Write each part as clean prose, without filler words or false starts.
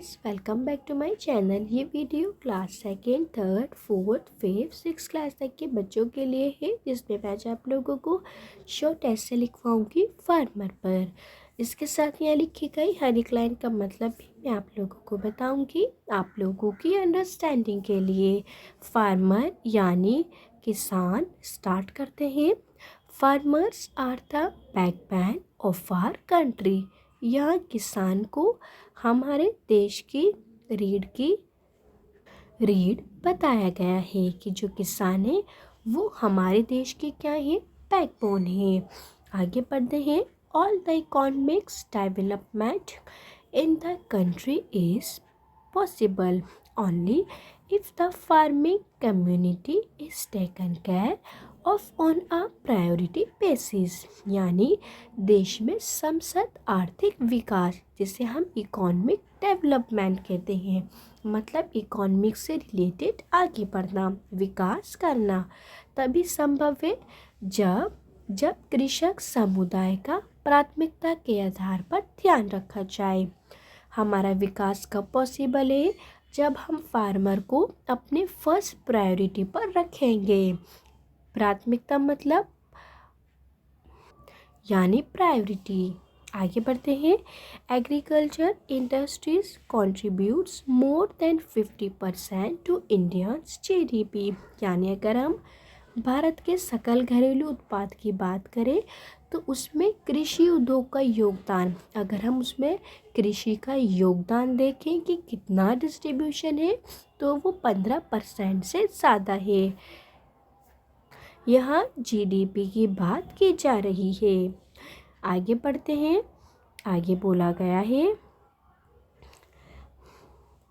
Guys, welcome back to my channel. ये video class second, third, fourth, fifth, six class तक के बच्चों के लिए है, जिसमें मैं आज आप लोगों को शॉर्ट ऐसे लिखवाऊंगी फार्मर पर। इसके साथ यहाँ लिखी गई हर एक लाइन का मतलब भी मैं आप लोगों को बताऊंगी, आप लोगों की अंडरस्टैंडिंग के लिए। फार्मर यानी किसान। स्टार्ट करते हैं। Farmers are the backbone of our country. यहाँ किसान को हमारे देश की रीढ़ बताया गया है कि जो किसान है वो हमारे देश के क्या है, बैकबोन है। आगे बढ़ते हैं। All the economics development in the country is possible only if the farming community is taken care of on a priority basis। यानी देश में समसत आर्थिक विकास, जिसे हम इकोनॉमिक डेवलपमेंट कहते हैं, मतलब इकोनॉमिक से रिलेटेड आगे बढ़ना, विकास करना तभी संभव है जब कृषक समुदाय का प्राथमिकता के आधार पर ध्यान रखा जाए। हमारा विकास कब पॉसिबल है? जब हम फार्मर को अपने फर्स्ट प्रायोरिटी पर रखेंगे। प्राथमिकता मतलब यानी प्रायोरिटी। आगे बढ़ते हैं। Agriculture industries contributes more than 50% to Indians GDP। यानी अगर हम भारत के सकल घरेलू उत्पाद की बात करें तो उसमें कृषि उद्योग का योगदान, अगर हम उसमें कृषि का योगदान देखें कि कितना डिस्ट्रीब्यूशन है, तो वो 15% से ज़्यादा है। यहाँ GDP की बात की जा रही है। आगे बढ़ते हैं। आगे बोला गया है,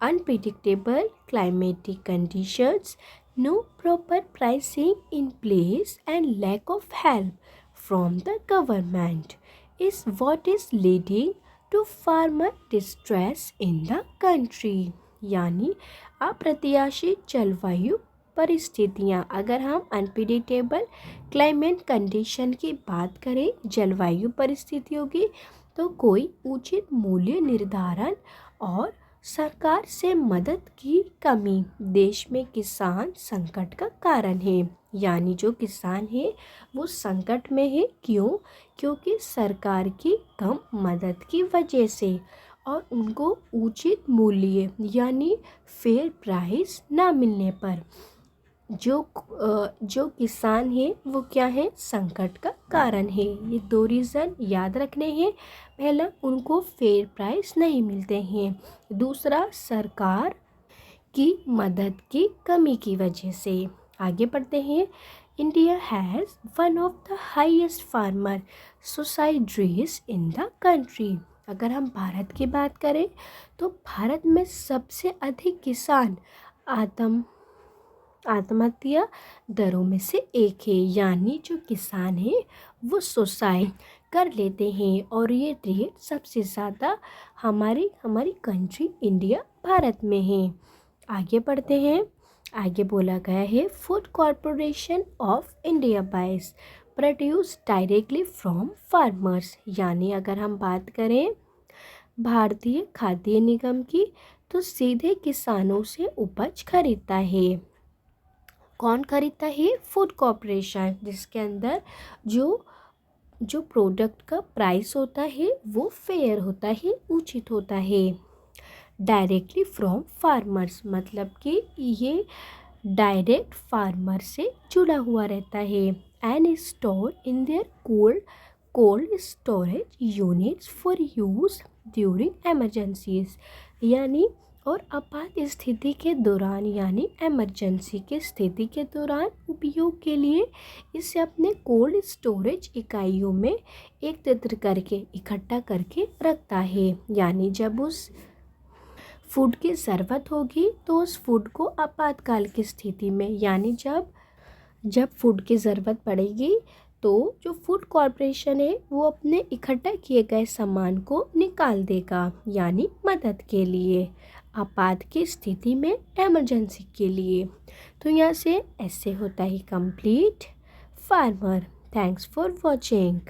unpredictable climatic conditions, no proper pricing in place and lack of help from the government is what is leading to farmer distress in the country। यानी अप्रत्याशित जलवायु परिस्थितियाँ। अगर हम अनप्रिडिक्टेबल क्लाइमेट कंडीशन की बात करें, जलवायु परिस्थितियों की, तो कोई उचित मूल्य निर्धारण और सरकार से मदद की कमी देश में किसान संकट का कारण है। यानी जो किसान है वो संकट में है। क्यों? क्योंकि सरकार की कम मदद की वजह से और उनको उचित मूल्य यानी फेयर प्राइस ना मिलने पर जो किसान है वो क्या है, संकट का कारण है। ये दो रीज़न याद रखने हैं। पहला, उनको फेयर प्राइस नहीं मिलते हैं। दूसरा, सरकार की मदद की कमी की वजह से। आगे बढ़ते हैं। India has one of the highest farmer suicide rates in the country. अगर हम भारत की बात करें तो भारत में सबसे अधिक किसान आत्महत्या दरों में से एक है। यानी जो किसान है वो सुसाइड कर लेते हैं और ये रेट सबसे ज़्यादा हमारी कंट्री इंडिया भारत में है। आगे बढ़ते हैं। आगे बोला गया है, food corporation of India buys produce directly from farmers. यानी अगर हम बात करें भारतीय खाद्य निगम की, तो सीधे किसानों से उपज खरीदता है। कौन खरीदता है? फूड कॉरपोरेशन, जिसके अंदर जो प्रोडक्ट का प्राइस होता है वो फेयर होता है, उचित होता है। डायरेक्टली फ्रॉम फार्मर्स मतलब कि ये डायरेक्ट फार्मर से जुड़ा हुआ रहता है। And store in their cold storage units for use during emergencies. यानी और आपात स्थिति के दौरान, यानी इमरजेंसी के स्थिति के दौरान उपयोग के लिए इसे अपने कोल्ड स्टोरेज इकाइयों में एकत्र करके इकट्ठा करके रखता है। यानी जब उस फूड की ज़रूरत होगी तो उस फूड को आपातकाल की स्थिति में, यानी जब फूड की ज़रूरत पड़ेगी तो जो फूड कॉरपोरेशन है वो अपने इकट्ठा किए गए सामान को निकाल देगा, यानी मदद के लिए, आपात की स्थिति में, इमरजेंसी के लिए। तो यहाँ से ऐसे होता है complete farmer. Thanks for watching.